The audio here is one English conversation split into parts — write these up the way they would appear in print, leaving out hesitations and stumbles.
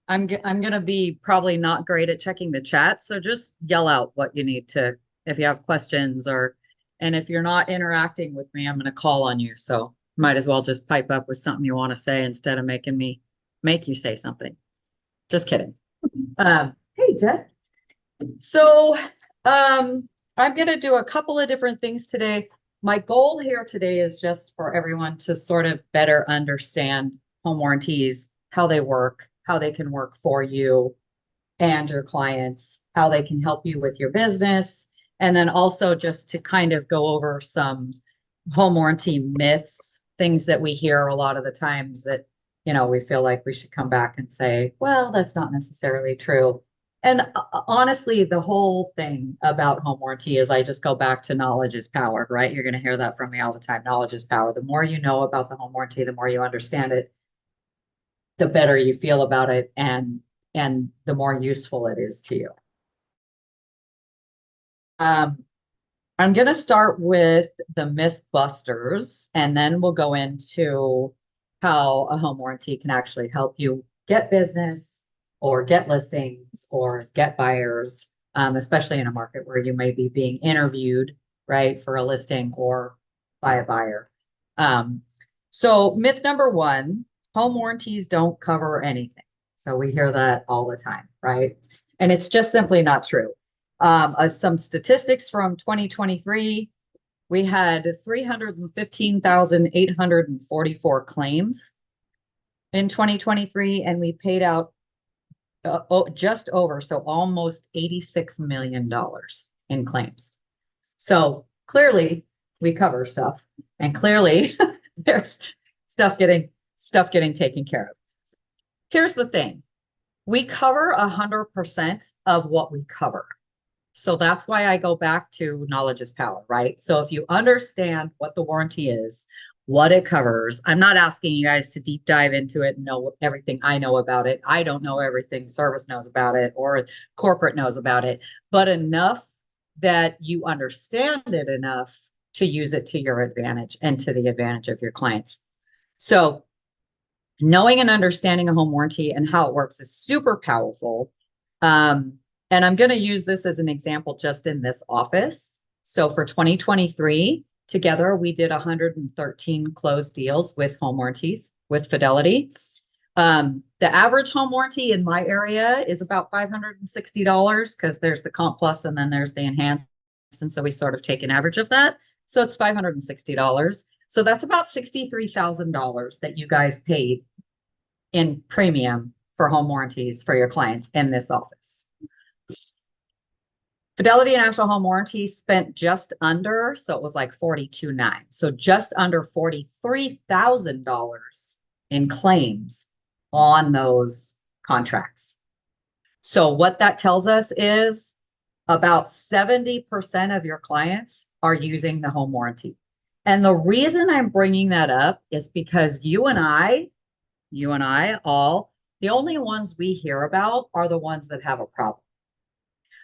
I'm gonna be probably not great at checking the chat, so just yell out what you need to if you have questions and if you're not interacting with me, I'm gonna call on you. So might as well just pipe up with something you want to say instead of making me make you say something. Just kidding. Hey, Jess. So, I'm gonna do a couple of different things today. My goal here today is just for everyone to sort of better understand home warranties, how they work, how they can work for you and your clients, how they can help you with your business, and then also just to kind of go over some home warranty myths, things that we hear a lot of the times that, we feel like we should come back and say, well, that's not necessarily true. And honestly, the whole thing about home warranty is I just go back to knowledge is power, right? You're going to hear that from me all the time. Knowledge is power. The more you know about the home warranty, the more you understand it, the better you feel about it, and the more useful it is to you. I'm going to start with the myth busters, and then we'll go into how a home warranty can actually help you get business or get listings or get buyers, especially in a market where you may be being interviewed, right, for a listing or by a buyer. So myth number one, home warranties don't cover anything. So we hear that all the time, right? And it's just simply not true. Some statistics from 2023, we had 315,844 claims in 2023, and we paid out just over, so almost $86 million in claims. So clearly we cover stuff, and clearly there's stuff getting taken care of. Here's the thing. We cover 100% of what we cover. So that's why I go back to knowledge is power, right? So if you understand what the warranty is, what it covers, I'm not asking you guys to deep dive into it and know everything I know about it. I don't know everything service knows about it or corporate knows about it, but enough that you understand it enough to use it to your advantage and to the advantage of your clients. So knowing and understanding a home warranty and how it works is super powerful. And I'm going to use this as an example just in this office. So for 2023, together, we did 113 closed deals with home warranties with Fidelity. The average home warranty in my area is about $560 because there's the Comp Plus and then there's the Enhanced. And so we sort of take an average of that. So it's $560. So that's about $63,000 that you guys paid in premium for home warranties for your clients in this office. Fidelity and National Home Warranty spent just under, so it was like $42,900. So just under $43,000 in claims on those contracts. So what that tells us is about 70% of your clients are using the home warranty. And the reason I'm bringing that up is because you and I all, the only ones we hear about are the ones that have a problem.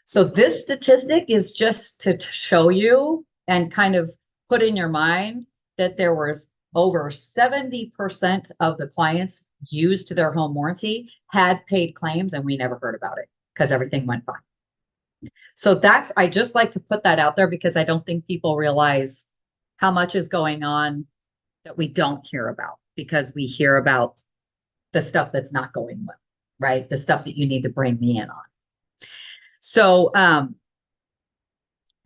So this statistic is just to show you and kind of put in your mind that there was over 70% of the clients used their home warranty had paid claims, and we never heard about it because everything went fine. So I just like to put that out there because I don't think people realize how much is going on that we don't hear about, because we hear about the stuff that's not going well, right? The stuff that you need to bring me in on. So to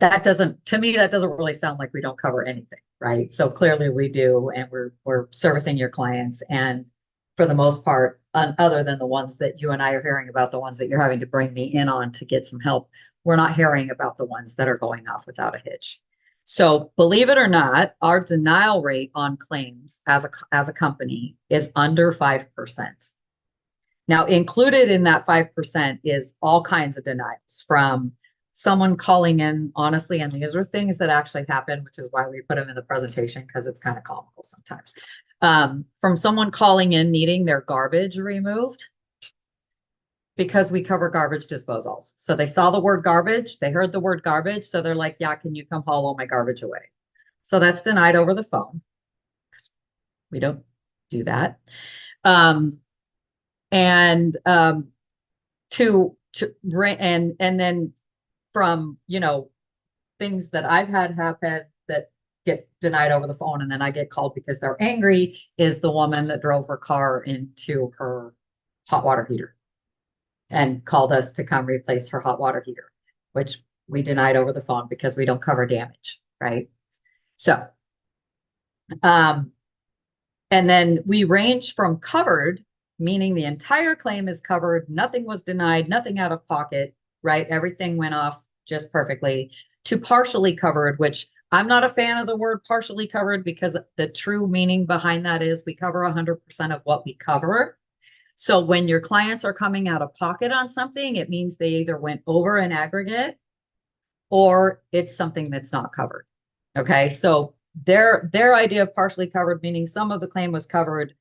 me, that doesn't really sound like we don't cover anything, right? So clearly we do, and we're servicing your clients. And for the most part, other than the ones that you and I are hearing about, the ones that you're having to bring me in on to get some help, we're not hearing about the ones that are going off without a hitch. So believe it or not, our denial rate on claims as a company is under 5%. Now, included in that 5% is all kinds of denials, from someone calling in, honestly, and these are things that actually happen, which is why we put them in the presentation, because it's kind of comical sometimes. From someone calling in needing their garbage removed, because we cover garbage disposals. So they saw the word garbage, they heard the word garbage, so they're like, yeah, can you come haul all my garbage away? So that's denied over the phone, because we don't do that. Um, and and then from, you know, things that I've had happen that get denied over the phone and then I get called because they're angry is the woman that drove her car into her hot water heater and called us to come replace her hot water heater, which we denied over the phone because we don't cover damage, right? So, um, and then we range from covered, meaning the entire claim is covered, nothing was denied, nothing out of pocket, right? Everything went off just perfectly, to partially covered, which I'm not a fan of the word partially covered because the true meaning behind that is we cover 100% of what we cover. So when your clients are coming out of pocket on something, it means they either went over an aggregate or it's something that's not covered. Okay, so their idea of partially covered, meaning some of the claim was covered.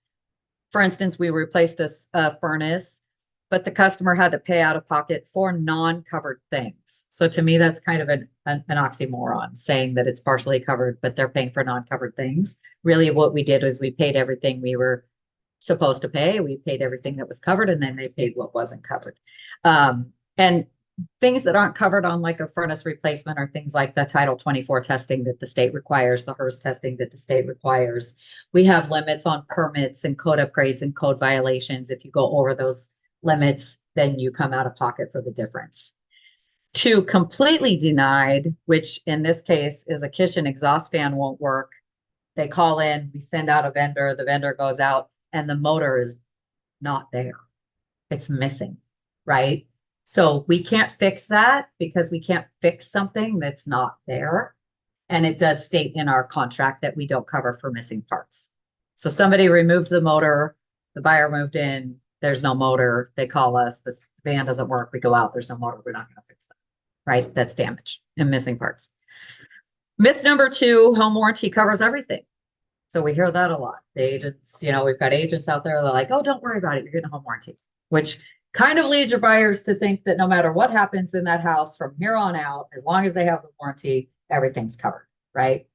For instance, we replaced a furnace, but the customer had to pay out of pocket for non-covered things. So to me, that's kind of an oxymoron, saying that it's partially covered, but they're paying for non-covered things. Really, what we did was we paid everything we were supposed to pay. We paid everything that was covered, and then they paid what wasn't covered. And things that aren't covered on like a furnace replacement are things like the Title 24 testing that the state requires, the HERS testing that the state requires. We have limits on permits and code upgrades and code violations. If you go over those limits, then you come out of pocket for the difference. To completely denied, which in this case is a kitchen exhaust fan won't work. They call in, we send out a vendor, the vendor goes out, and the motor is not there. It's missing, right? So we can't fix that because we can't fix something that's not there. And it does state in our contract that we don't cover for missing parts. So somebody removed the motor, the buyer moved in, there's no motor, they call us, this van doesn't work, we go out, there's no motor, we're not going to fix that, right? That's damage and missing parts. Myth number 2, home warranty covers everything. So we hear that a lot. The agents, you know, we've got agents out there, they're like, oh, don't worry about it, you're getting a home warranty, which kind of leads your buyers to think that no matter what happens in that house from here on out, as long as they have the warranty, everything's covered, right?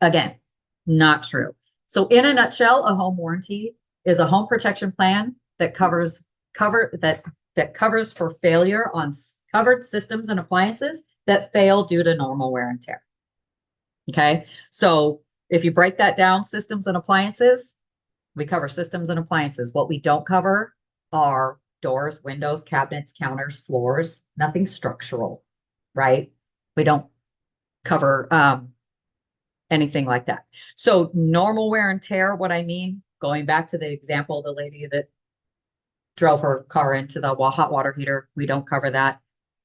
Again, not true. So in a nutshell, a home warranty is a home protection plan that covers for failure on covered systems and appliances that fail due to normal wear and tear. Okay, so if you break that down, systems and appliances, we cover systems and appliances. What we don't cover are doors, windows, cabinets, counters, floors, nothing structural, right? We don't cover anything like that. So normal wear and tear, what I mean, going back to the example, the lady that drove her car into the hot water heater, we don't cover that.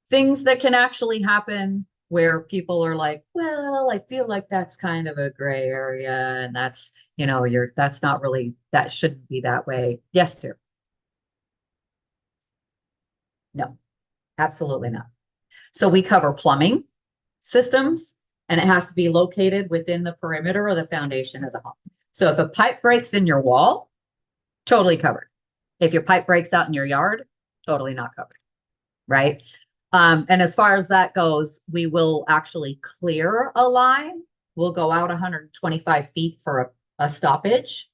Things that can actually happen where people are like, well, I feel like that's kind of a gray area and that's, you know, that's not really, that shouldn't be that way. Yes, dear. No, absolutely not. So we cover plumbing systems, and it has to be located within the perimeter or the foundation of the home. So if a pipe breaks in your wall, totally covered. If your pipe breaks out in your yard, totally not covered, right? And as far as that goes, we will actually clear a line. We'll go out 125 feet for a stoppage,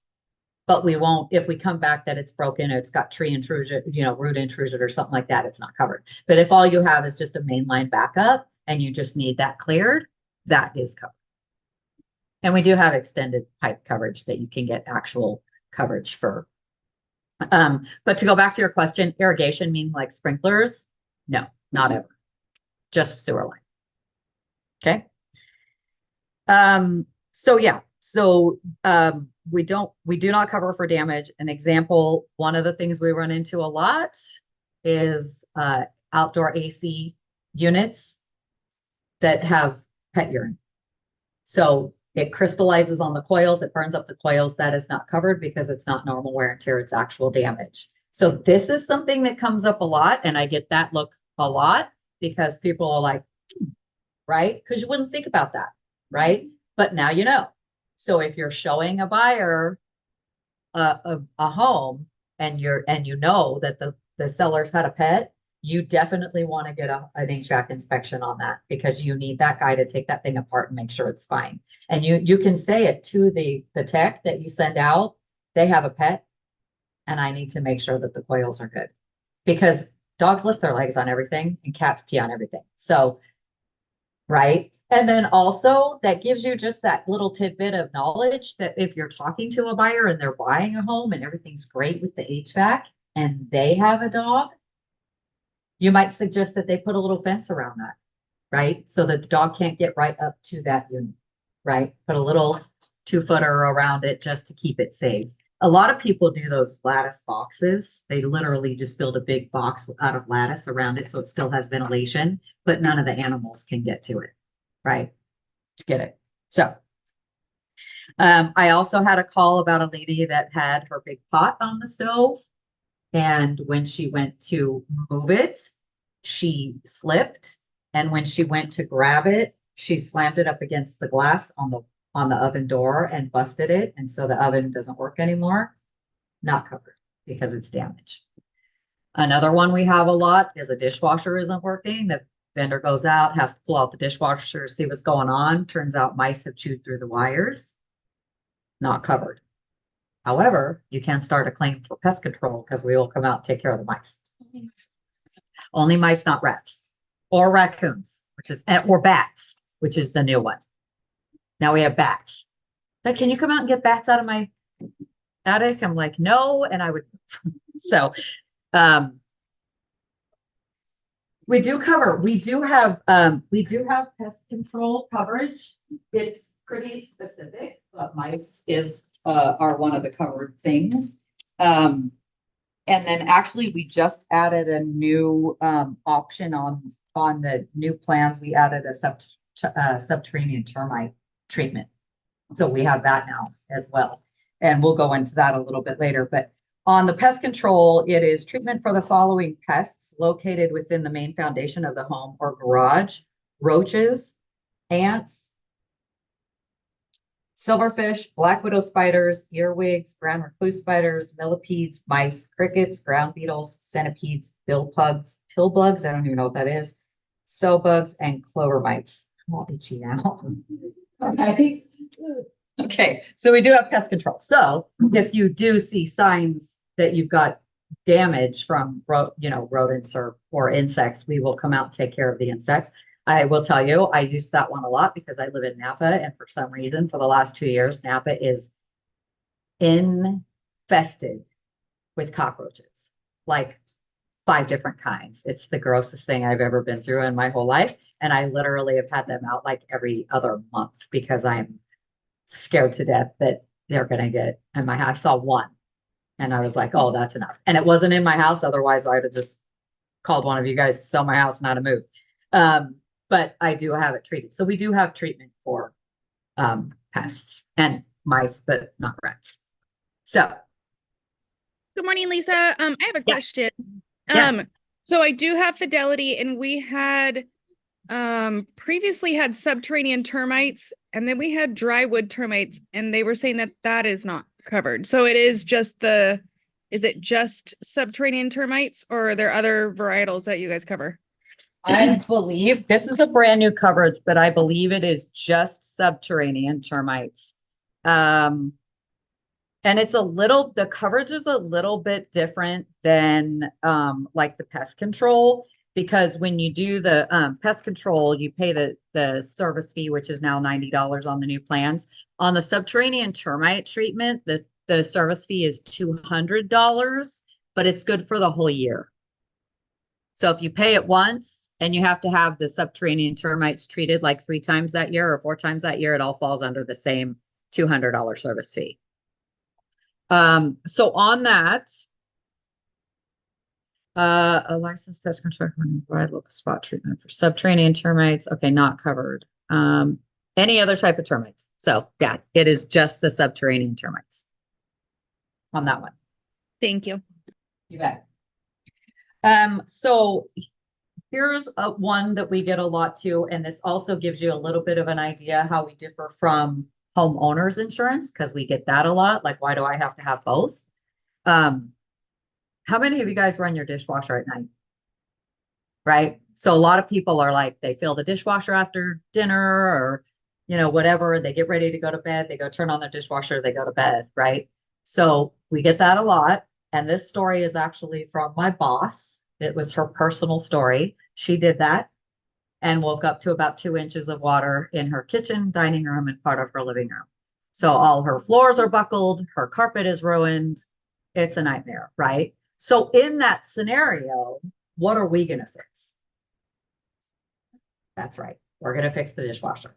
but we won't, if we come back that it's broken, it's got tree intrusion, you know, root intrusion or something like that, it's not covered. But if all you have is just a mainline backup and you just need that cleared, that is covered. And we do have extended pipe coverage that you can get actual coverage for. But to go back to your question, irrigation meaning like sprinklers? No, not ever. Just sewer line. Okay. So yeah, so we do not cover for damage. An example, one of the things we run into a lot is outdoor AC units that have pet urine. So it crystallizes on the coils, it burns up the coils. That is not covered because it's not normal wear and tear, it's actual damage. So this is something that comes up a lot, and I get that look a lot because people are like, right? Because you wouldn't think about that, right? But now you know. So if you're showing a buyer a home and you know that the seller's had a pet, you definitely want to get an HVAC inspection on that because you need that guy to take that thing apart and make sure it's fine. And you can say it to the tech that you send out. They have a pet. and I need to make sure that the coils are good. Because dogs lift their legs on everything and cats pee on everything. So, right? And then also that gives you just that little tidbit of knowledge that if you're talking to a buyer and they're buying a home and everything's great with the HVAC and they have a dog, you might suggest that they put a little fence around that, right? So that the dog can't get right up to that unit, right? Put a little 2-footer around it just to keep it safe. A lot of people do those lattice boxes. They literally just build a big box out of lattice around it so it still has ventilation, but none of the animals can get to it, right? To get it. So I also had a call about a lady that had her big pot on the stove. And when she went to move it, she slipped. And when she went to grab it, she slammed it up against the glass on the oven door and busted it. And so the oven doesn't work anymore. Not covered because it's damaged. Another one we have a lot is a dishwasher isn't working. The vendor goes out, has to pull out the dishwasher, see what's going on. Turns out mice have chewed through the wires. Not covered. However, you can start a claim for pest control because we will come out and take care of the mice. Only mice, not rats or raccoons, or bats, which is the new one. Now we have bats. But can you come out and get bats out of my attic? I'm like, no. And I would, so, we do have pest control coverage. It's pretty specific, but mice are one of the covered things. And then actually we just added a new option on the new plans. We added a subterranean termite treatment. So we have that now as well. And we'll go into that a little bit later. But on the pest control, it is treatment for the following pests located within the main foundation of the home or garage: roaches, ants, silverfish, black widow spiders, earwigs, brown recluse spiders, millipedes, mice, crickets, ground beetles, centipedes, pillbugs, I don't even know what that is, cell bugs, and clover mites. I'm all itchy now. Okay. Okay, so we do have pest control. So if you do see signs that you've got damage from rodents or insects, we will come out and take care of the insects. I will tell you, I use that one a lot because I live in Napa, and for some reason, for the last 2 years, Napa is infested with cockroaches, like 5 different kinds. It's the grossest thing I've ever been through in my whole life. And I literally have had them out like every other month because I'm scared to death that they're going to get in my house. I saw one and I was like, oh, that's enough. And it wasn't in my house. Otherwise, I would have just called one of you guys to sell my house, not to move. But I do have it treated. So we do have treatment for pests and mice, but not rats. So. Good morning, Lisa. I have a question. Yes. So I do have Fidelity, and we had previously had subterranean termites, and then we had drywood termites, and they were saying that is not covered. So it is just is it just subterranean termites, or are there other varietals that you guys cover? I believe this is a brand new coverage, but I believe it is just subterranean termites. And the coverage is a little bit different than like the pest control, because when you do the pest control, you pay the service fee, which is now $90 on the new plans. On the subterranean termite treatment, the service fee is $200, but it's good for the whole year. So if you pay it once and you have to have the subterranean termites treated like 3 times that year or 4 times that year, it all falls under the same $200 service fee. So on that, a licensed pest control can provide local spot treatment for subterranean termites. Okay, not covered. Any other type of termites. So yeah, it is just the subterranean termites on that one. Thank you. You bet. So here's one that we get a lot too, and this also gives you a little bit of an idea how we differ from homeowners insurance, because we get that a lot. Like, why do I have to have both? How many of you guys run your dishwasher at night? Right? So a lot of people are like, they fill the dishwasher after dinner or, whatever. They get ready to go to bed. They go turn on their dishwasher. They go to bed. Right? So we get that a lot. and this story is actually from my boss. It was her personal story. She did that and woke up to about 2 inches of water in her kitchen, dining room, and part of her living room. So all her floors are buckled, her carpet is ruined. It's a nightmare, right? So in that scenario, what are we going to fix? That's right. We're going to fix the dishwasher.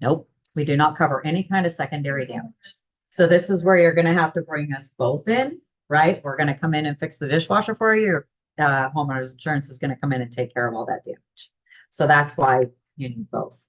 Nope, we do not cover any kind of secondary damage. So this is where you're going to have to bring us both in, right? We're going to come in and fix the dishwasher for you. Homeowners insurance is going to come in and take care of all that damage. So that's why you need both.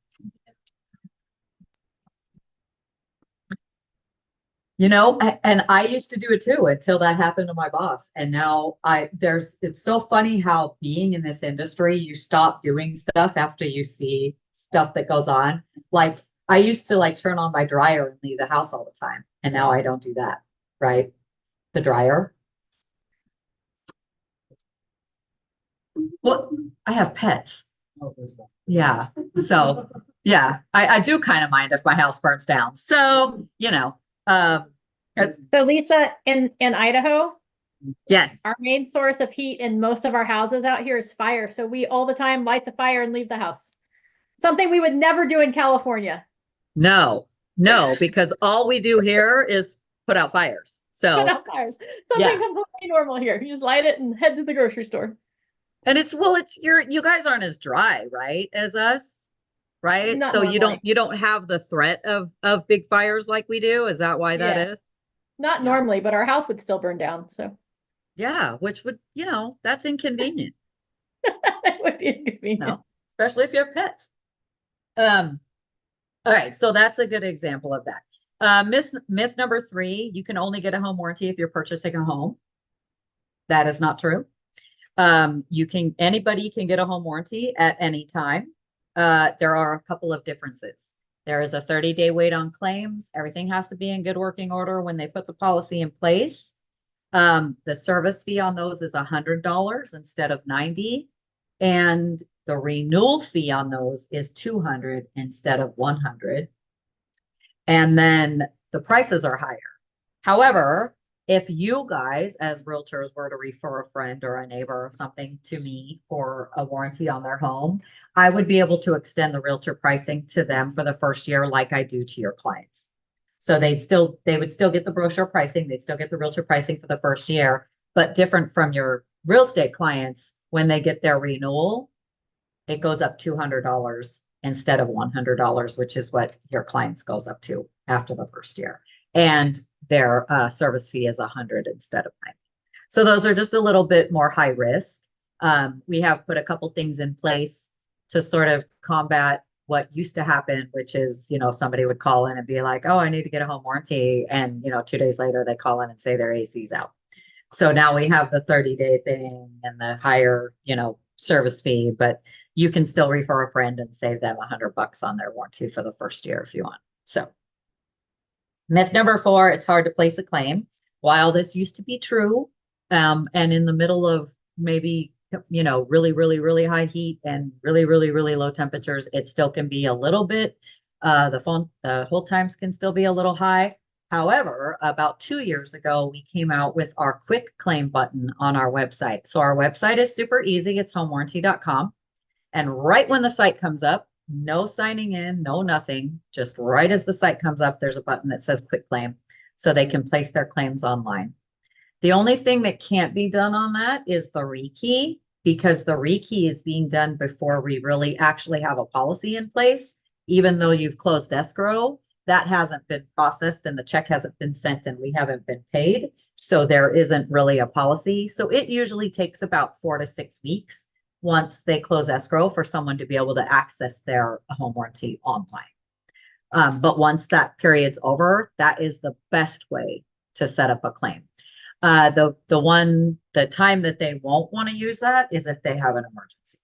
And I used to do it too until that happened to my boss. And now it's so funny how being in this industry, you stop doing stuff after you see stuff that goes on. Like I used to turn on my dryer and leave the house all the time. And now I don't do that, right? The dryer. Well, I have pets. Yeah. So yeah, I do kind of mind if my house burns down. So, So Lisa, in Idaho, yes. our main source of heat in most of our houses out here is fire. So we all the time light the fire and leave the house. Something we would never do in California. No, because all we do here is put out fires. So Put out fires. Something completely normal here. You just light it and head to the grocery store. And you guys aren't as dry, right, as us, right? Not So normally. you don't have the threat of big fires like we do. Is that why that is? Not normally, but our house would still burn down. So yeah, which would, that's inconvenient. it would be inconvenient. Especially if you have pets. All right, so that's a good example of that. Myth number 3, you can only get a home warranty if you're purchasing a home. That is not true. Anybody can get a home warranty at any time. There are a couple of differences. There is a 30-day wait on claims. Everything has to be in good working order when they put the policy in place. The service fee on those is $100 instead of $90. And the renewal fee on those is $200 instead of $100. And then the prices are higher. However, if you guys as realtors were to refer a friend or a neighbor or something to me for a warranty on their home, I would be able to extend the realtor pricing to them for the first year like I do to your clients. So they would still get the brochure pricing, they'd still get the realtor pricing for the first year, but different from your real estate clients, when they get their renewal, it goes up $200 instead of $100, which is what your clients goes up to after the first year. And their service fee is $100 instead of $90. So those are just a little bit more high risk. We have put a couple things in place to sort of combat what used to happen, which is, somebody would call in and be like, oh, I need to get a home warranty. And, 2 days later, they call in and say their AC's out. So now we have the 30-day thing and the higher, service fee, but you can still refer a friend and save them $100 on their warranty for the first year if you want. So myth number 4, it's hard to place a claim. While this used to be true, and in the middle of maybe, really, really, really high heat and really, really, really low temperatures, it still can be a little bit, the hold times can still be a little high. However, about 2 years ago, we came out with our quick claim button on our website. So our website is super easy. It's homewarranty.com. And right when the site comes up, no signing in, no nothing, just right as the site comes up, there's a button that says quick claim. So they can place their claims online. The only thing that can't be done on that is the rekey, because the rekey is being done before we really actually have a policy in place. Even though you've closed escrow, that hasn't been processed and the check hasn't been sent and we haven't been paid. So there isn't really a policy. So it usually takes about 4 to 6 weeks once they close escrow for someone to be able to access their home warranty online. But once that period's over, that is the best way to set up a claim. The time that they won't want to use that is if they have an emergency,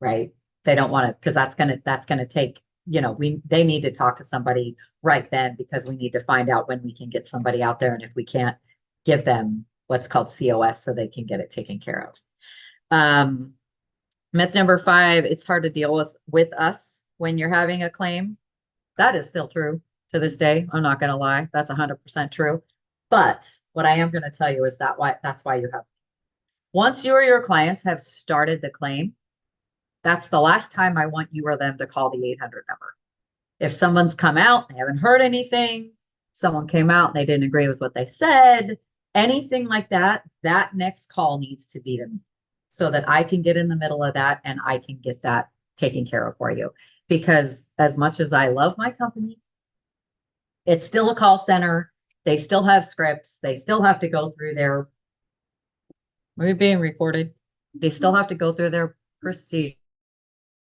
right? They don't want to, because that's gonna take, they need to talk to somebody right then, because we need to find out when we can get somebody out there, and if we can't, give them what's called COS so they can get it taken care of. Myth number 5, it's hard to deal with us when you're having a claim. That is still true to this day. I'm not going to lie. That's 100% true. But what I am going to tell you is that's why you have, once you or your clients have started the claim, that's the last time I want you or them to call the 800 number. If someone's come out, they haven't heard anything, someone came out and they didn't agree with what they said, anything like that, that next call needs to be to me so that I can get in the middle of that and I can get that taken care of for you. Because as much as I love my company, it's still a call center. They still have scripts. They still have to go through their, we're being recorded. They still have to go through their procedure,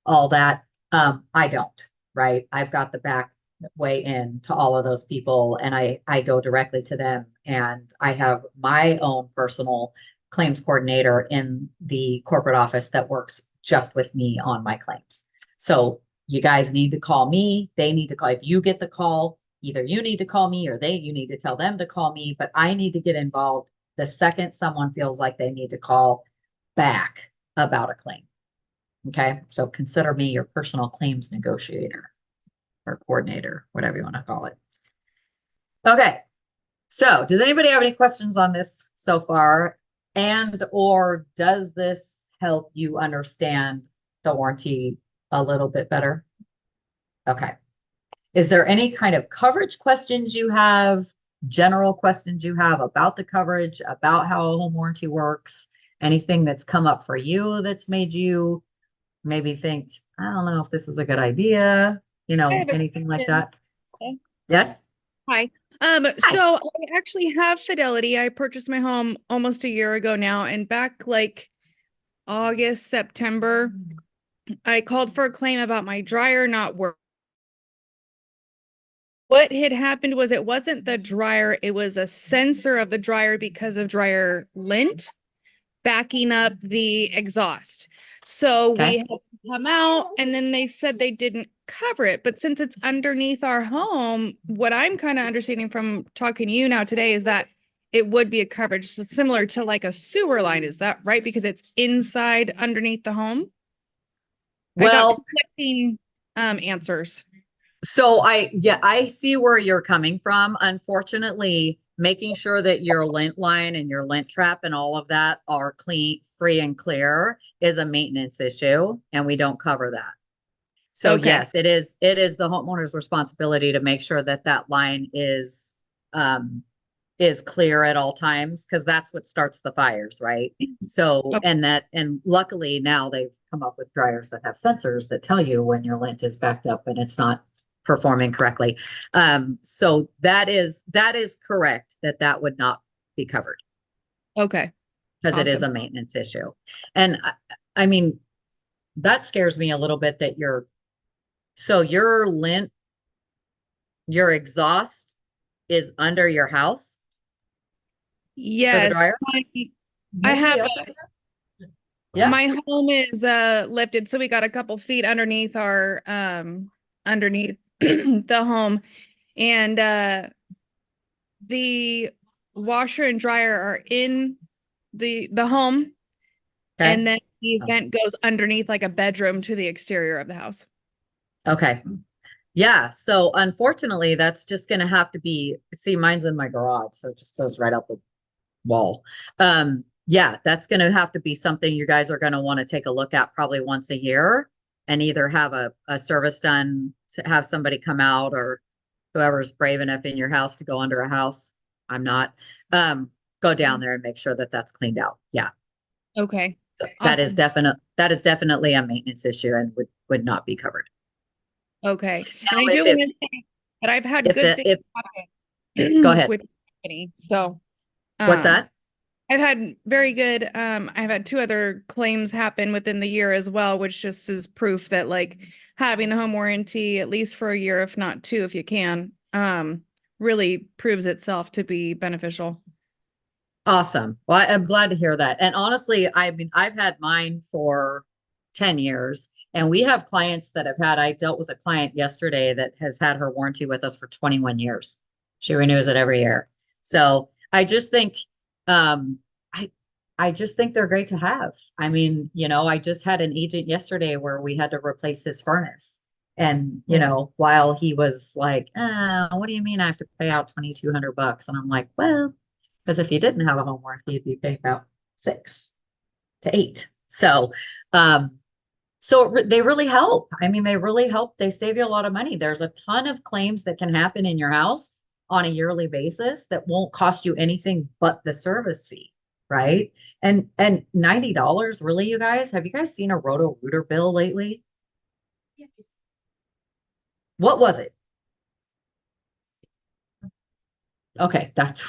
all that. I don't, right? I've got the back way in to all of those people and I go directly to them, and I have my own personal claims coordinator in the corporate office that works just with me on my claims. So you guys need to call me. They need to call. If you get the call, either you need to call me or you need to tell them to call me, but I need to get involved the second someone feels like they need to call back about a claim. Okay, so consider me your personal claims negotiator or coordinator, whatever you want to call it. Okay, so does anybody have any questions on this so far? And or does this help you understand the warranty a little bit better? Okay. Is there any kind of coverage questions you have, general questions you have about the coverage, about how a home warranty works? Anything that's come up for you that's made you maybe think, I don't know if this is a good idea, you know, anything like that? Okay. Yes? Hi. So I actually have Fidelity. I purchased my home almost a year ago now, and back like August, September, I called for a claim about my dryer not working. What had happened was it wasn't the dryer, it was a sensor of the dryer because of dryer lint backing up the exhaust. So we had to come out, and then they said they didn't cover it. But since it's underneath our home, what I'm kind of understanding from talking to you now today is that it would be a coverage similar to like a sewer line. Is that right? Because it's inside underneath the home. I got Well, conflicting answers. so I see where you're coming from. Unfortunately, making sure that your lint line and your lint trap and all of that are clean, free and clear is a maintenance issue, and we don't cover that. So Okay. yes, it is the homeowner's responsibility to make sure that that line is clear at all times, because that's what starts the fires, right? So, Okay. and luckily now they've come up with dryers that have sensors that tell you when your lint is backed up and it's not performing correctly. So that is correct, that would not be covered Okay. because it is Awesome. a maintenance issue. And I mean, that scares me a little bit that so your lint, your exhaust is under your house for the Yes. dryer? I have Yeah. my home is lifted, so we got a couple feet underneath our underneath the home, and the washer and dryer are in the home, Okay. and then the vent goes underneath like a bedroom to the exterior of the house. Okay. Yeah. So unfortunately, that's just going to have to be, see, mine's in my garage, so it just goes right up the wall. Yeah, that's going to have to be something you guys are going to want to take a look at probably once a year, and either have a service done, to have somebody come out, or whoever's brave enough in your house to go under a house. I'm not, go down there and make sure that that's cleaned out. Yeah. Okay. So that is Awesome. definitely a maintenance issue and would not be covered. Okay. Now, And I do want to say that I've had good things go happen ahead. with the company. So What's that? I've had very good, I've had 2 other claims happen within the year as well, which just is proof that like having the home warranty at least for a year, if not 2, if you can, really proves itself to be beneficial. Awesome. Well, I'm glad to hear that. And honestly, I mean, I've had mine for 10 years, and we have clients that have had, I dealt with a client yesterday that has had her warranty with us for 21 years. She renews it every year. So I just think, um, I just think they're great to have. I mean, you know, I just had an agent yesterday where we had to replace his furnace. And, you know, while he was like, what do you mean I have to pay out $2,200? And I'm like, well, because if you didn't have a home warranty, you'd be paying about 6 to 8. So, they really help. I mean, they really help. They save you a lot of money. There's a ton of claims that can happen in your house on a yearly basis that won't cost you anything but the service fee, right? And $90, really, you guys? Have you guys seen a Roto-Rooter bill lately? What was it? Okay, that's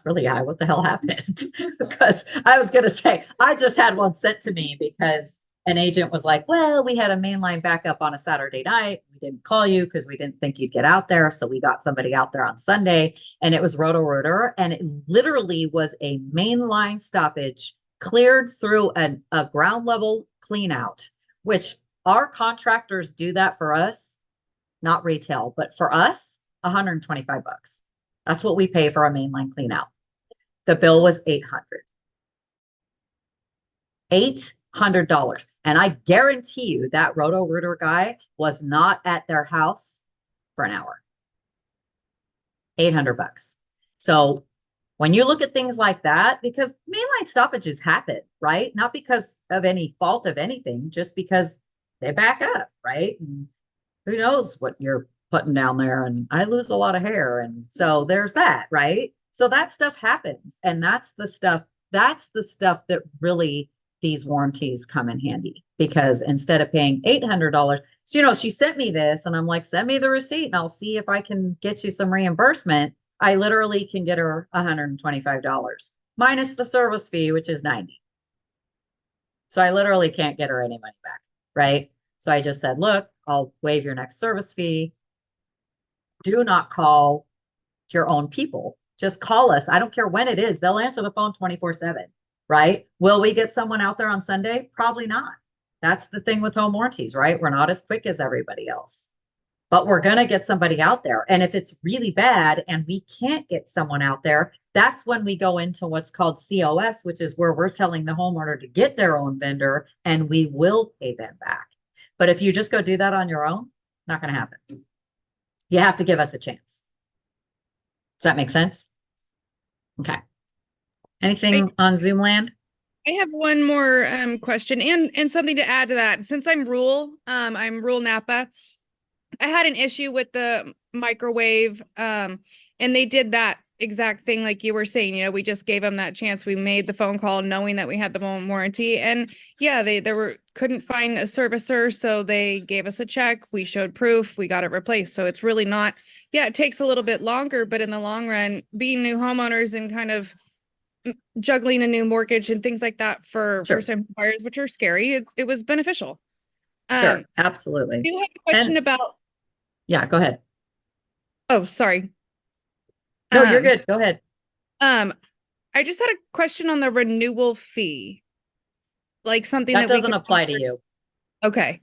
really high. What the hell happened? Because I was gonna say, I just had one sent to me because an agent was like, well, we had a mainline backup on a Saturday night. We didn't call you because we didn't think you'd get out there. So we got somebody out there on Sunday, and it was Roto-Rooter, and it literally was a mainline stoppage cleared through a ground level clean out, which our contractors do that for us, not retail, but for us, $125. That's what we pay for a mainline clean out. The bill was $800. And I guarantee you that Roto-Rooter guy was not at their house for an hour. $800. So when you look at things like that, because mainline stoppages happen, right? Not because of any fault of anything, just because they back up, right? And who knows what you're putting down there, and I lose a lot of hair, and so there's that, right? So that stuff happens, and that's the stuff that really these warranties come in handy, because instead of paying $800, so, you know, she sent me this and I'm like, send me the receipt and I'll see if I can get you some reimbursement. I literally can get her $125 minus the service fee, which is $90. So I literally can't get her any money back, right? So I just said, look, I'll waive your next service fee. Do not call your own people. Just call us. I don't care when it is. They'll answer the phone 24/7, right? Will we get someone out there on Sunday? Probably not. That's the thing with home warranties, right? We're not as quick as everybody else, but we're going to get somebody out there. And if it's really bad and we can't get someone out there, that's when we go into what's called COS, which is where we're telling the homeowner to get their own vendor and we will pay them back. But if you just go do that on your own, not going to happen. You have to give us a chance. Does that make sense? Okay. Anything on Zoom land? I have one more question and something to add to that. Since I'm rural Napa, I had an issue with the microwave, and they did that exact thing like you were saying. You know, we just gave them that chance. We made the phone call knowing that we had the warranty, and yeah, they couldn't find a servicer, so they gave us a check. We showed proof. We got it replaced. So it's really not. Yeah, it takes a little bit longer, but in the long run, being new homeowners and kind of juggling a new mortgage and things like that for Sure. first-time buyers, which are scary, it was beneficial. Sure, absolutely. I do have a question about. Yeah, go ahead. Oh, sorry. No, you're good. Go ahead. I just had a question on the renewal fee. Like something That that we doesn't could apply to you. Okay.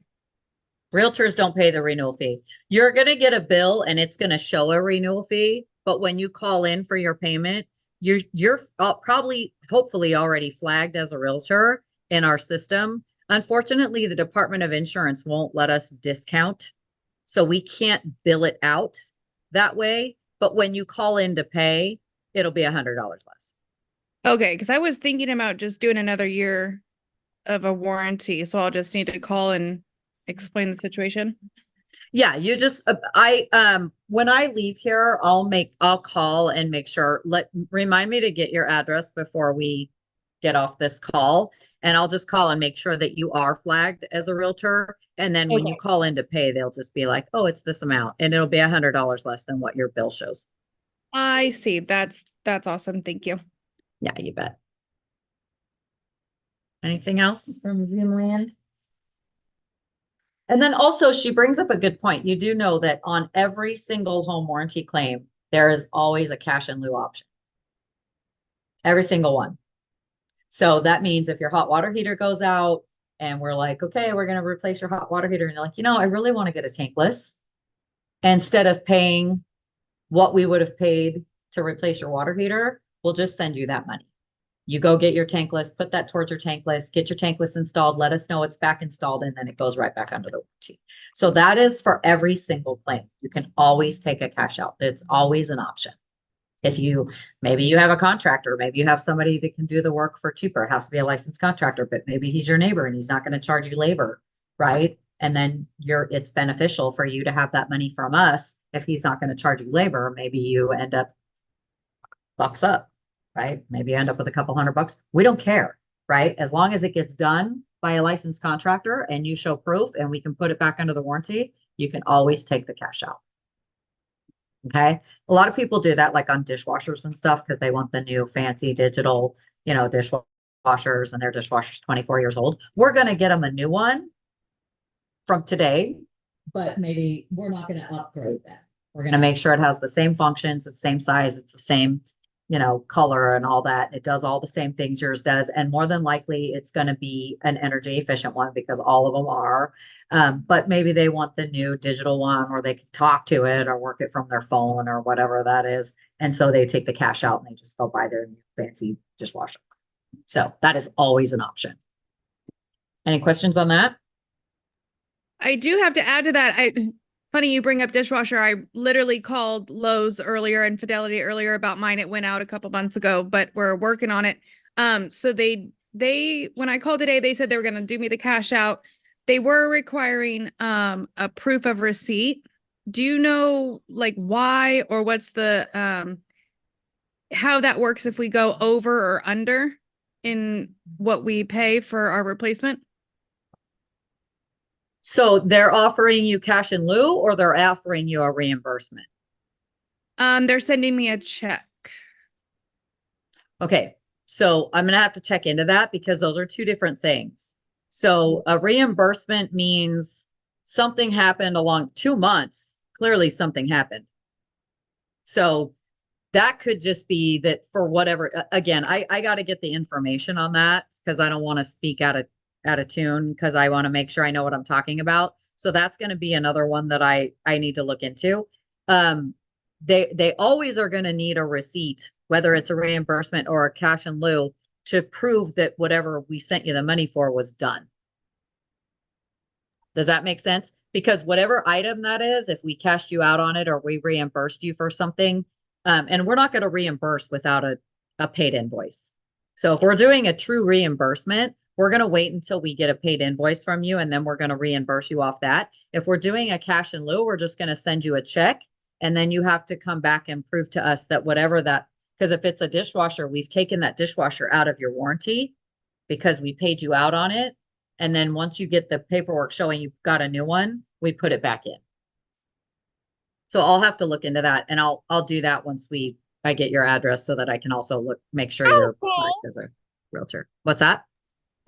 Realtors don't pay the renewal fee. You're going to get a bill and it's going to show a renewal fee, but when you call in for your payment, you're probably, hopefully already flagged as a realtor in our system. Unfortunately, the Department of Insurance won't let us discount, so we can't bill it out that way. But when you call in to pay, it'll be $100 less. Okay, because I was thinking about just doing another year of a warranty, so I'll just need to call and explain the situation. Yeah, you just when I leave here, I'll call and make sure, remind me to get your address before we get off this call, and I'll just call and make sure that you are flagged as a realtor. And then when you call in to pay, they'll just be like, oh, it's this amount, and it'll be $100 less than what your bill shows. I see. That's awesome. Thank you. Yeah, you bet. Anything else from Zoom land? And then also she brings up a good point. You do know that on every single home warranty claim, there is always a cash in lieu option. Every single one. So that means if your hot water heater goes out and we're like, okay, we're going to replace your hot water heater. And you're like, you know, I really want to get a tankless. Instead of paying what we would have paid to replace your water heater, we'll just send you that money. You go get your tankless, put that towards your tankless, get your tankless installed, let us know it's back installed, and then it goes right back under the warranty. So that is for every single claim. You can always take a cash out. It's always an option. If you, maybe you have a contractor, maybe you have somebody that can do the work for cheaper. It has to be a licensed contractor, but maybe he's your neighbor and he's not going to charge you labor, right? And then it's beneficial for you to have that money from us. If he's not going to charge you labor, maybe you end up bucks up, right? Maybe you end up with a couple $100. We don't care, right? As long as it gets done by a licensed contractor and you show proof and we can put it back under the warranty, you can always take the cash out. Okay. A lot of people do that like on dishwashers and stuff because they want the new fancy digital, dishwashers, and their dishwasher's 24 years old. We're going to get them a new one from today, but maybe we're not going to upgrade that. We're going to make sure it has the same functions, it's the same size, it's the same, color and all that. It does all the same things yours does. And more than likely it's going to be an energy efficient one because all of them are. But maybe they want the new digital one where they can talk to it or work it from their phone or whatever that is. And so they take the cash out and they just go buy their new fancy dishwasher. So that is always an option. Any questions on that? I do have to add to that. Funny you bring up dishwasher. I literally called Lowe's earlier and Fidelity earlier about mine. It went out a couple months ago, but we're working on it. So they when I called today, they said they were going to do me the cash out. They were requiring a proof of receipt. Do you know like why or what's the how that works if we go over or under in what we pay for our replacement? So they're offering you cash in lieu or they're offering you a reimbursement? They're sending me a check. Okay. So I'm going to have to check into that because those are two different things. So a reimbursement means something happened along 2 months. Clearly something happened. So that could just be that for whatever, again, I got to get the information on that because I don't want to speak out of tune because I want to make sure I know what I'm talking about. So that's going to be another one that I need to look into. They always are going to need a receipt, whether it's a reimbursement or a cash in lieu, to prove that whatever we sent you the money for was done. Does that make sense? Because whatever item that is, if we cashed you out on it or we reimbursed you for something, and we're not going to reimburse without a paid invoice. So if we're doing a true reimbursement, we're going to wait until we get a paid invoice from you, and then we're going to reimburse you off that. If we're doing a cash in lieu, we're just going to send you a check, and then you have to come back and prove to us that whatever that, because if it's a dishwasher, we've taken that dishwasher out of your warranty because we paid you out on it. And then once you get the paperwork showing you've got a new one, we put it back in. So I'll have to look into that, and I'll do that once I get your address so that I can also make sure you're correct as a realtor. What's that?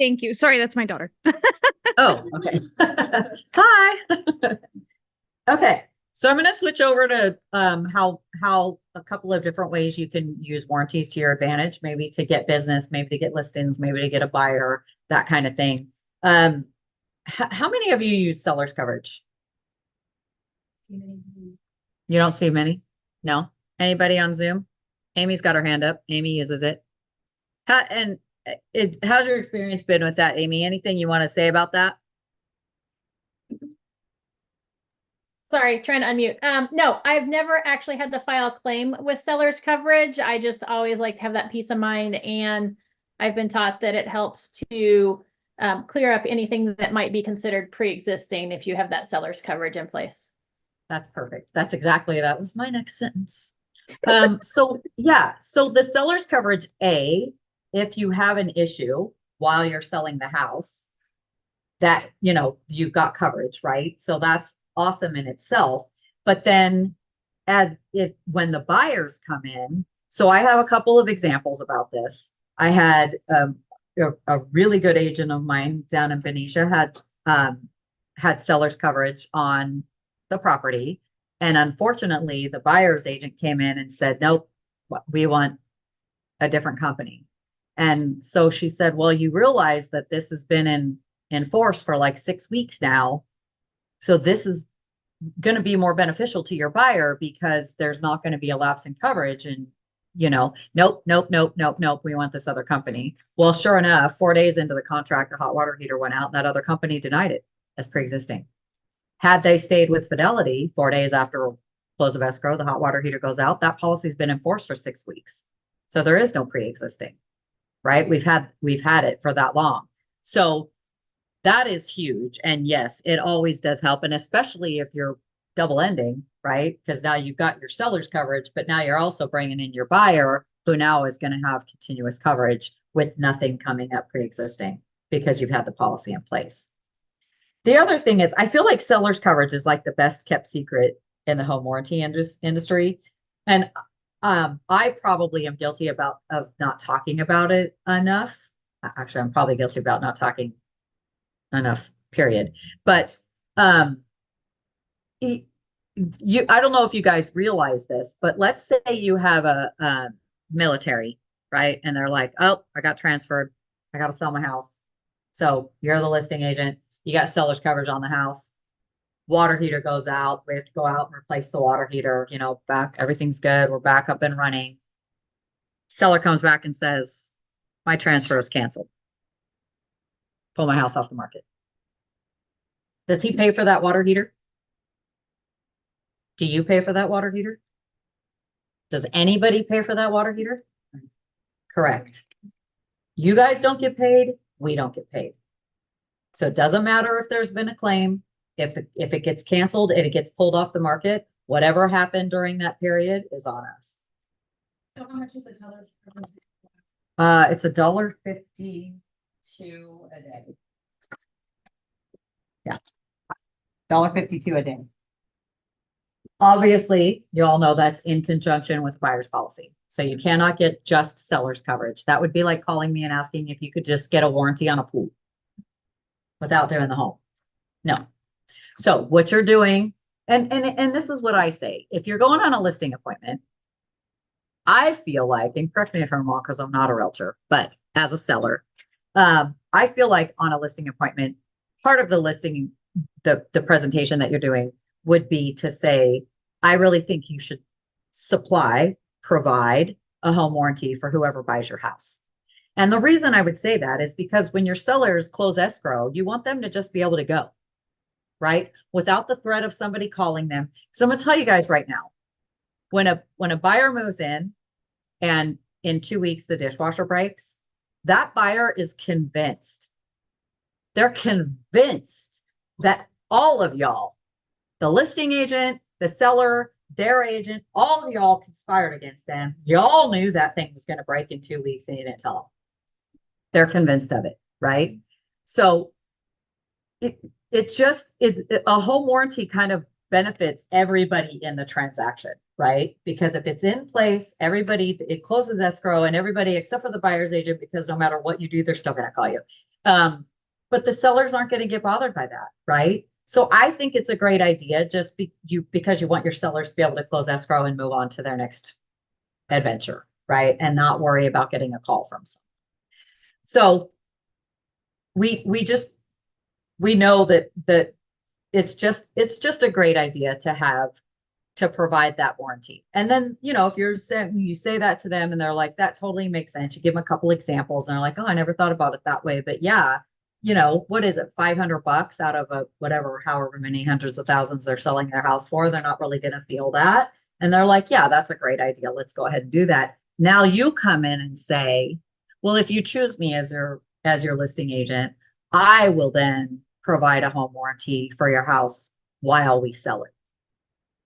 Thank you. Sorry, that's my daughter. Oh, okay. Hi. Okay. So I'm going to switch over to how a couple of different ways you can use warranties to your advantage, maybe to get business, maybe to get listings, maybe to get a buyer, that kind of thing. How many of you use seller's coverage? You don't see many? No? Anybody on Zoom? Amy's got her hand up. Amy uses it. How's your experience been with that, Amy? Anything you want to say about that? Sorry, trying to unmute. No, I've never actually had to file a claim with seller's coverage. I just always like to have that peace of mind, and I've been taught that it helps to clear up anything that might be considered pre-existing if you have that seller's coverage in place. That's perfect. That was my next sentence. So the seller's coverage, if you have an issue while you're selling the house, that, you've got coverage, right? So that's awesome in itself. But then when the buyers come in, so I have a couple of examples about this. I had a really good agent of mine down in Benicia had seller's coverage on the property. And unfortunately, the buyer's agent came in and said, nope, we want a different company. And so she said, well, you realize that this has been in force for like 6 weeks now. So this is going to be more beneficial to your buyer because there's not going to be a lapse in coverage. And nope, nope, nope, nope, nope, we want this other company. Well, sure enough, 4 days into the contract, the hot water heater went out and that other company denied it as pre-existing. Had they stayed with Fidelity 4 days after close of escrow, the hot water heater goes out, that policy's been enforced for 6 weeks. So there is no pre-existing, right? We've had it for that long. So that is huge. And yes, it always does help. And especially if you're double ending, right? Because now you've got your seller's coverage, but now you're also bringing in your buyer who now is going to have continuous coverage with nothing coming up pre-existing because you've had the policy in place. The other thing is, I feel like seller's coverage is like the best kept secret in the home warranty industry. And I probably am guilty of not talking about it enough. Actually, I'm probably guilty about not talking enough, period. But I don't know if you guys realize this, but let's say you have a military, right? And they're like, oh, I got transferred. I got to sell my house. So you're the listing agent. You got seller's coverage on the house. Water heater goes out. We have to go out and replace the water heater, back, everything's good. We're back up and running. Seller comes back and says, my transfer is canceled. Pull my house off the market. Does he pay for that water heater? Do you pay for that water heater? Does anybody pay for that water heater? Correct. You guys don't get paid. We don't get paid. So it doesn't matter if there's been a claim. If it gets canceled, if it gets pulled off the market, whatever happened during that period is on us. So how much is the seller's coverage? It's $1.52 a day. Yeah. $1.52 a day. Obviously, you all know that's in conjunction with buyer's policy. So you cannot get just seller's coverage. That would be like calling me and asking if you could just get a warranty on a pool without doing the home. No. So what you're doing, and this is what I say, if you're going on a listing appointment, I feel like, and correct me if I'm wrong because I'm not a realtor, but as a seller, I feel like on a listing appointment, part of the listing, the presentation that you're doing would be to say, I really think you should provide a home warranty for whoever buys your house. And the reason I would say that is because when your sellers close escrow, you want them to just be able to go, right? Without the threat of somebody calling them. So I'm gonna tell you guys right now, when a buyer moves in and in 2 weeks the dishwasher breaks, that buyer is convinced. They're convinced that all of y'all, the listing agent, the seller, their agent, all of y'all conspired against them. Y'all knew that thing was going to break in 2 weeks and you didn't tell them. They're convinced of it, right? So a home warranty kind of benefits everybody in the transaction, right? Because if it's in place, it closes escrow and everybody except for the buyer's agent, because no matter what you do, they're still going to call you. But the sellers aren't going to get bothered by that, right? So I think it's a great idea because you want your sellers to be able to close escrow and move on to their next adventure, right? And not worry about getting a call from someone. So we know that it's just a great idea to provide that warranty. And then, if you say that to them and they're like, that totally makes sense. You give them a couple examples and they're like, oh, I never thought about it that way. But yeah, what is it? $500 out of however many hundreds of thousands they're selling their house for. They're not really going to feel that. And they're like, yeah, that's a great idea. Let's go ahead and do that. Now you come in and say, well, if you choose me as your listing agent, I will then provide a home warranty for your house while we sell it.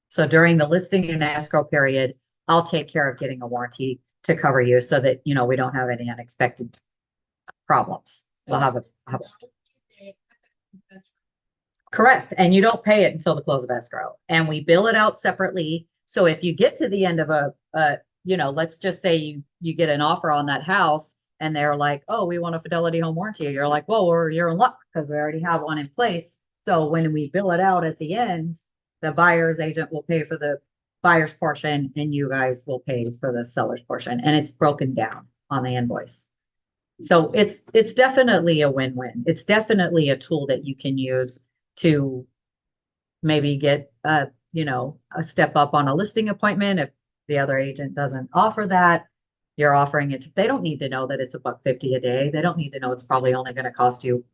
So during the listing and escrow period, I'll take care of getting a warranty to cover you so that, we don't have any unexpected problems. We'll have correct. And you don't pay it until the close of escrow, and we bill it out separately. So if you get to the end of let's just say you get an offer on that house and they're like, oh, we want a Fidelity home warranty. You're like, well, you're in luck because we already have one in place. So when we bill it out at the end, the buyer's agent will pay for the buyer's portion and you guys will pay for the seller's portion. And it's broken down on the invoice. So it's definitely a win-win. It's definitely a tool that you can use to maybe get a step up on a listing appointment the other agent doesn't offer that. You're offering it, they don't need to know that it's $1.50 a day. They don't need to know it's probably only gonna cost you,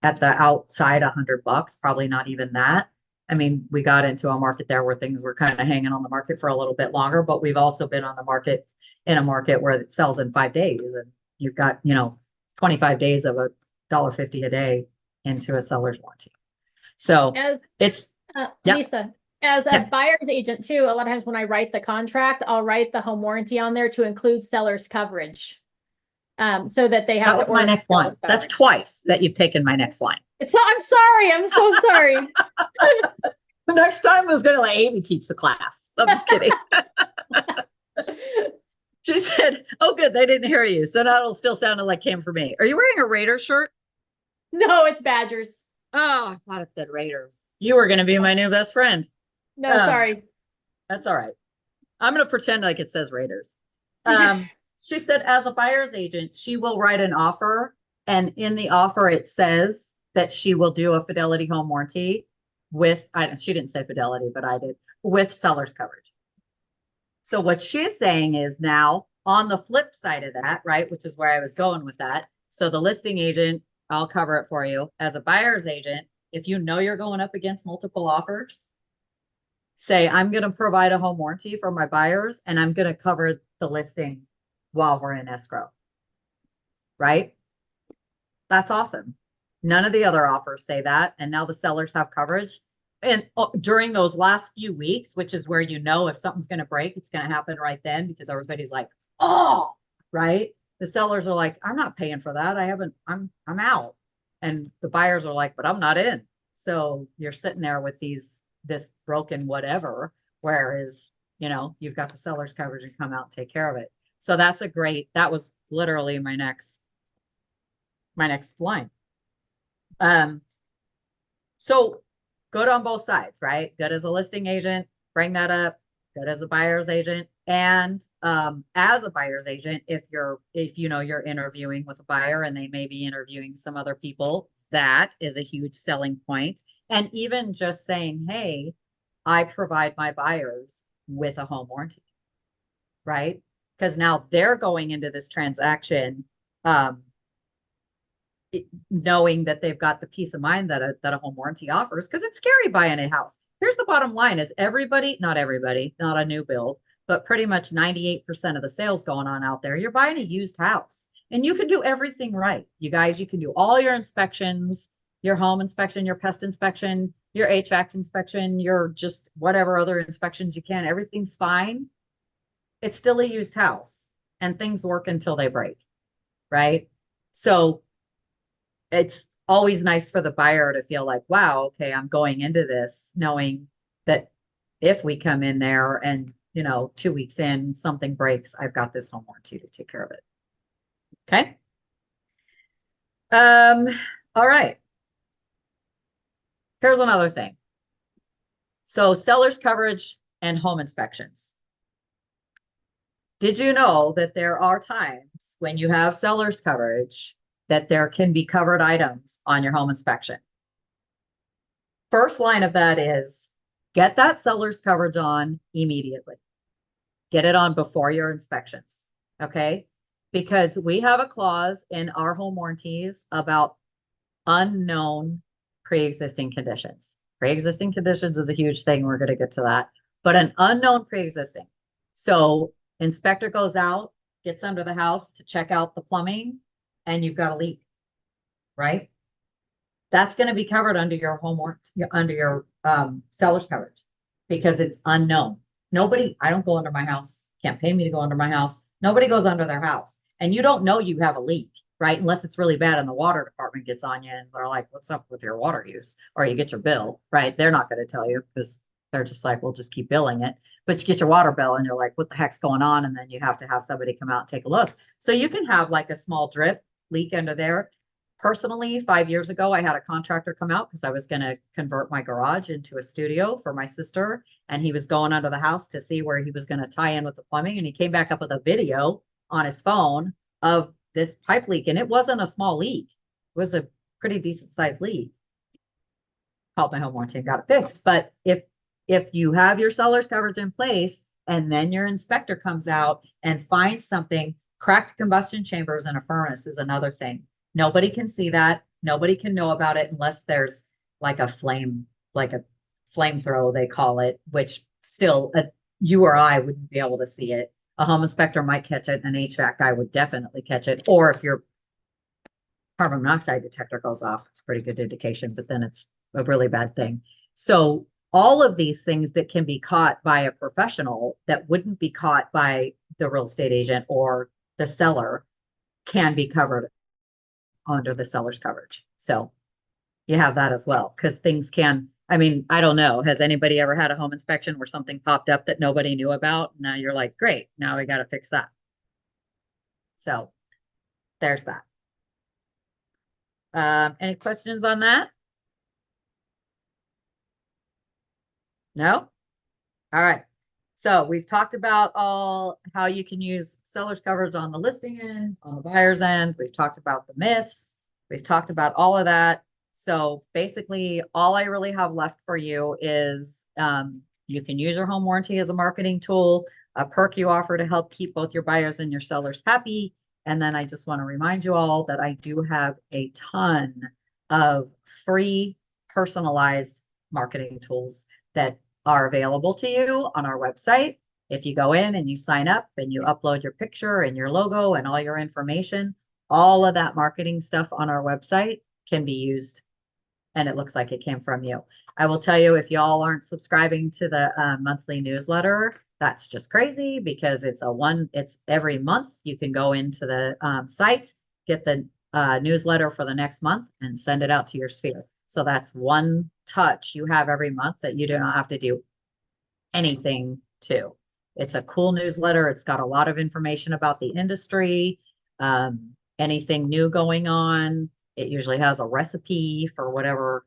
at the outside $100, probably not even that. I mean, we got into a market there where things were kind of hanging on the market for a little bit longer, but we've also been on the market in a market where it sells in 5 days and you've got, 25 days of $1.50 a day into a seller's warranty. So As it's, Yeah. Lisa, as a Yeah. buyer's agent too, a lot of times when I write the contract, I'll write the home warranty on there to include seller's coverage. So that they have. that to was my order next line. seller's That's coverage. twice that you've taken my next line. I'm sorry. I'm so sorry. The next time I was going to let Amy teach the class. I'm just kidding. She said, oh, good. They didn't hear you. So now it'll still sound like came for me. Are you wearing a Raiders shirt? No, it's Badgers. Oh, I thought it said Raiders. You were going to be my new best friend. No, sorry. That's all right. I'm going to pretend like it says Raiders. She said, as a buyer's agent, she will write an offer. And in the offer, it says that she will do a Fidelity home warranty with, she didn't say Fidelity, but I did, with seller's coverage. So what she's saying is now on the flip side of that, right, which is where I was going with that. So the listing agent, I'll cover it for you. As a buyer's agent, if you know you're going up against multiple offers, say, I'm going to provide a home warranty for my buyers and I'm going to cover the listing while we're in escrow. Right? That's awesome. None of the other offers say that. And now the sellers have coverage. And during those last few weeks, which is where if something's going to break, it's going to happen right then because everybody's like, oh, right. The sellers are like, I'm not paying for that. I'm out. And the buyers are like, but I'm not in. So you're sitting there with this broken whatever, whereas, you've got the seller's coverage and come out and take care of it. So that was literally my next line. So good on both sides, right? Good as a listing agent, bring that up. Good as a buyer's agent. And as a buyer's agent, if you're interviewing with a buyer and they may be interviewing some other people, that is a huge selling point. And even just saying, hey, I provide my buyers with a home warranty, right? Because now they're going into this transaction knowing that they've got the peace of mind that a home warranty offers, because it's scary buying a house. Here's the bottom line is not everybody, not a new build, but pretty much 98% of the sales going on out there, you're buying a used house and you can do everything right. You guys, you can do all your inspections, your home inspection, your pest inspection, your HVAC inspection, your just whatever other inspections you can. Everything's fine. It's still a used house and things work until they break, right? So it's always nice for the buyer to feel like, wow, okay, I'm going into this knowing that if we come in there and, 2 weeks in, something breaks, I've got this home warranty to take care of it. Okay. All right. Here's another thing. So seller's coverage and home inspections. Did you know that there are times when you have seller's coverage that there can be covered items on your home inspection? First line of that is get that seller's coverage on immediately. Get it on before your inspections, okay? Because we have a clause in our home warranties about unknown pre-existing conditions. Pre-existing conditions is a huge thing. We're going to get to that. But an unknown pre-existing. So inspector goes out, gets under the house to check out the plumbing, and you've got a leak, right? That's going to be covered under your home warranty, under your seller's coverage, because it's unknown. I don't go under my house, can't pay me to go under my house. Nobody goes under their house. And you don't know you have a leak, right? Unless it's really bad and the water department gets on you and they're like, what's up with your water use? Or you get your bill, right? They're not going to tell you because they're just like, we'll just keep billing it. But you get your water bill and you're like, what the heck's going on? And then you have to have somebody come out and take a look. So you can have like a small drip leak under there. Personally, 5 years ago, I had a contractor come out because I was going to convert my garage into a studio for my sister. And he was going under the house to see where he was going to tie in with the plumbing. And he came back up with a video on his phone of this pipe leak. And it wasn't a small leak. It was a pretty decent sized leak. Called my home warranty and got it fixed. But if you have your seller's coverage in place And then your inspector comes out and finds something. Cracked combustion chambers in a furnace is another thing. Nobody can see that. Nobody can know about it unless there's like a flamethrower, they call it, which still you or I wouldn't be able to see it. A home inspector might catch it, an HVAC guy would definitely catch it. Or if your carbon monoxide detector goes off, it's a pretty good indication, but then it's a really bad thing. So all of these things that can be caught by a professional that wouldn't be caught by the real estate agent or the seller can be covered under the seller's coverage. So you have that as well, because things can, I mean, I don't know. Has anybody ever had a home inspection where something popped up that nobody knew about? Now you're like, great, now we got to fix that. So there's that. Any questions on that? No? All right. So we've talked about all how you can use seller's coverage on the listing end, on the buyer's end. We've talked about the myths. We've talked about all of that. So basically, all I really have left for you is you can use your home warranty as a marketing tool, a perk you offer to help keep both your buyers and your sellers happy. And then I just want to remind you all that I do have a ton of free personalized marketing tools that are available to you on our website. If you go in and you sign up and you upload your picture and your logo and all your information, all of that marketing stuff on our website can be used and it looks like it came from you. I will tell you, if y'all aren't subscribing to the monthly newsletter, that's just crazy because it's every month. You can go into the site, get the newsletter for the next month and send it out to your sphere. So that's one touch you have every month that you do not have to do anything to. It's a cool newsletter. It's got a lot of information about the industry, anything new going on. It usually has a recipe for whatever,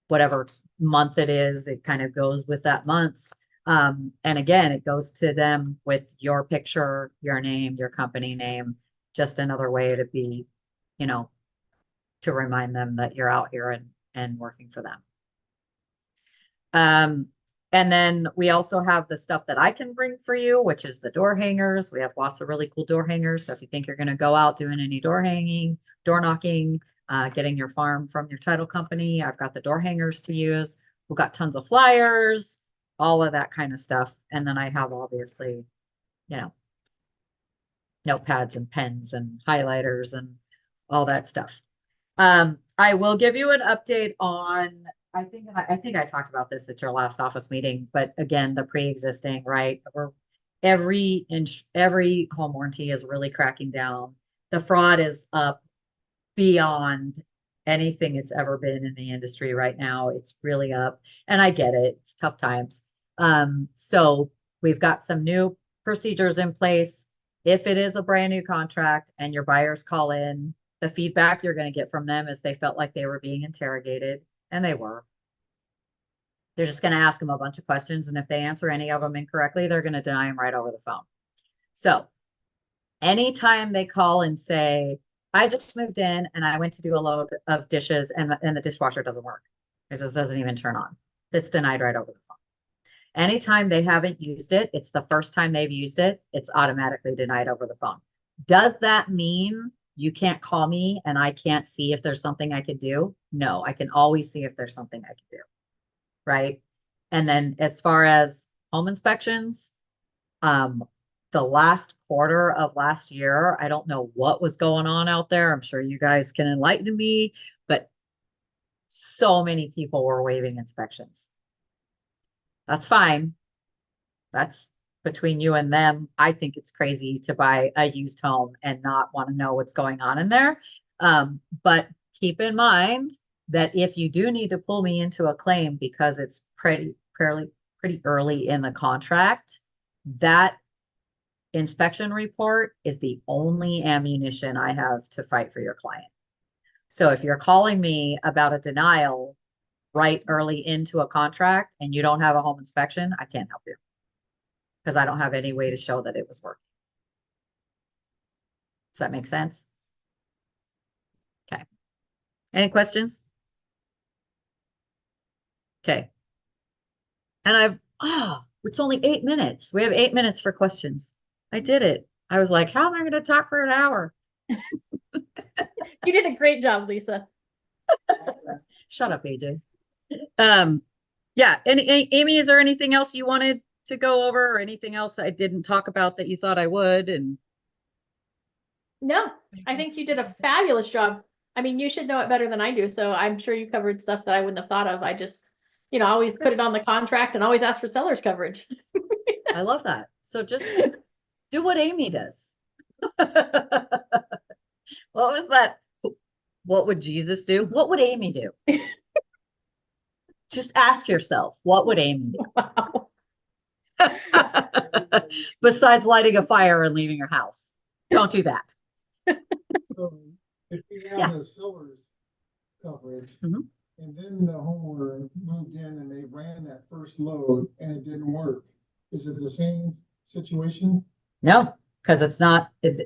whatever month it is. It kind of goes with that month. And again, it goes to them with your picture, your name, your company name, just another way to be, to remind them that you're out here and working for them. And then we also have the stuff that I can bring for you, which is the door hangers. We have lots of really cool door hangers. So if you think you're going to go out doing any door hanging, door knocking, getting your farm from your title company, I've got the door hangers to use. We've got tons of flyers, all of that kind of stuff. And then I have obviously, notepads and pens and highlighters and all that stuff. I will give you an update on, I think I talked about this at your last office meeting, but again, the pre-existing, right? Every home warranty is really cracking down. The fraud is up beyond anything it's ever been in the industry right now. It's really up, and I get it. It's tough times. So we've got some new procedures in place. If it is a brand new contract and your buyers call in, the feedback you're going to get from them is they felt like they were being interrogated, and they were. They're just going to ask them a bunch of questions, and if they answer any of them incorrectly, they're going to deny them right over the phone. So anytime they call and say, I just moved in and I went to do a load of dishes and the dishwasher doesn't work. It just doesn't even turn on. It's denied right over the phone. Anytime they haven't used it, it's the first time they've used it, it's automatically denied over the phone. Does that mean you can't call me and I can't see if there's something I could do? No, I can always see if there's something I can do. Right. And then as far as home inspections, the last quarter of last year, I don't know what was going on out there. I'm sure you guys can enlighten me, but so many people were waiving inspections. That's fine. That's between you and them. I think it's crazy to buy a used home and not want to know what's going on in there. But keep in mind that if you do need to pull me into a claim because it's pretty early in the contract, that inspection report is the only ammunition I have to fight for your client. So if you're calling me about a denial right early into a contract and you don't have a home inspection, I can't help you because I don't have any way to show that it was working. Does that make sense? Okay. Any questions? Okay. And It's only 8 minutes. We have 8 minutes for questions. I did it. I was like, how am I going to talk for an hour? You did a great job, Lisa. Shut up, AJ. Yeah. Amy, is there anything else you wanted to go over or anything else I didn't talk about that you thought I would? And No, I think you did a fabulous job. I mean, you should know it better than I do, so I'm sure you covered stuff that I wouldn't have thought of. I just, always put it on the contract and always ask for seller's coverage. I love that. So just do what Amy does. What was that? What would Jesus do? What would Amy do? Just ask yourself, what would Amy Wow. do? Besides lighting a fire and leaving your house. Don't do that. So if we Yeah. have the seller's coverage, Mhm. and then the homeowner moved in and they ran that first load and it didn't work, is it the same situation? No, because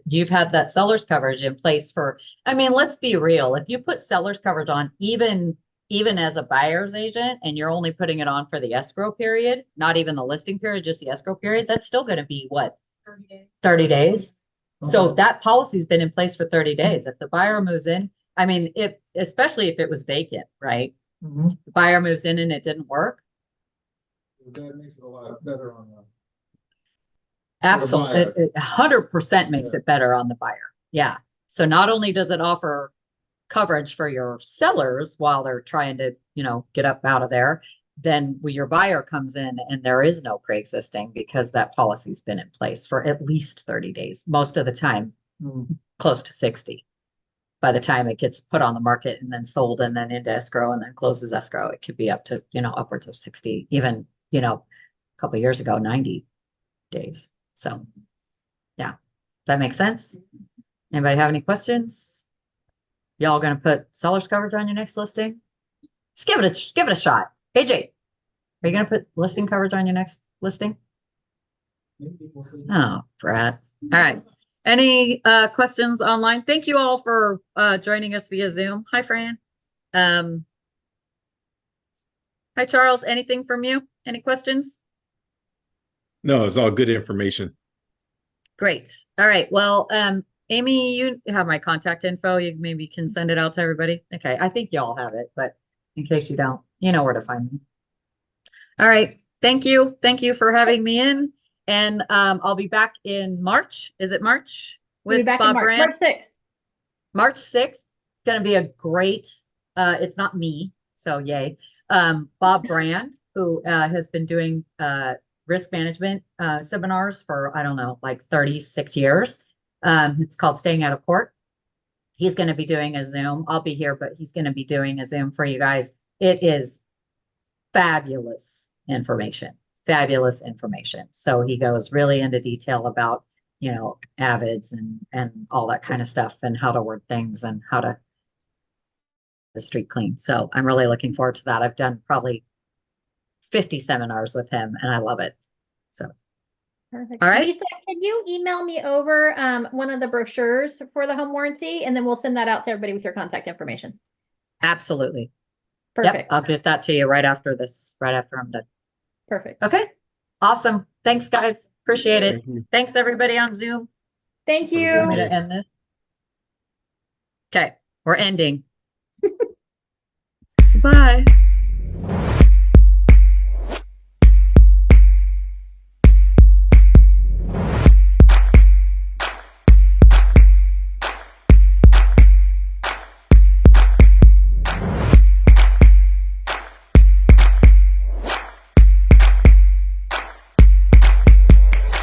you've had that seller's coverage in place for, I mean, let's be real. If you put seller's coverage on, even as a buyer's agent, and you're only putting it on for the escrow period, not even the listing period, just the escrow period, that's still going to be what, 30 days. 30 days? So Okay. that policy's been in place for 30 days. If the buyer moves in, I mean, especially if it was vacant, right? Mhm. The buyer moves in and it didn't work. That makes it a lot better on the. Absolutely, buyer. it 100% makes Yeah. it better on the buyer. Yeah. So not only does it offer coverage for your sellers while they're trying to, get up out of there, then when your buyer comes in and there is no pre-existing because that policy's been in place for at least 30 days, most of the time, close to 60. By the time it gets put on the market and then sold and then into escrow and then closes escrow, it could be up to, upwards of 60, even, a couple of years ago, 90 days. So, yeah, that makes sense. Anybody have any questions? Y'all gonna put seller's coverage on your next listing? Just give it a shot. AJ, are you gonna put listing coverage on your next listing? Maybe we'll see. Oh, Brad. All right. Any questions online? Thank you all for joining us via Zoom. Hi, Fran. Hi, Charles. Anything from you? Any questions? No, it's all good information. Great. All right. Well, Amy, you have my contact info. You maybe can send it out to everybody. Okay. I think y'all have it, but in case you don't, you know where to find me. All right. Thank you. Thank you for having me in. And I'll be back in March. Is it March? We'll be With back in Bob March, Brand? March 6th. March 6th. Gonna be a great, it's not me, so yay. Bob Brand, who has been doing risk management seminars for, I don't know, like 36 years. It's called Staying Out of Court. He's going to be doing a Zoom. I'll be here, but he's going to be doing a Zoom for you guys. It is fabulous information, fabulous information. So he goes really into detail about, avids and all that kind of stuff and how to word things and how to the street clean. So I'm really looking forward to that. I've done probably 50 seminars with him and I love it. So, Perfect. All right. Lisa, can you email me over one of the brochures for the home warranty, and then we'll send that out to everybody with your contact information. absolutely. Perfect. Yep, I'll get that to you right after I'm done. Perfect. Okay. Awesome. Thanks, guys. Appreciate it. Thank you. Thanks, everybody on Zoom. Thank Have a good you. Want me day. to end this? Okay, we're ending. Bye.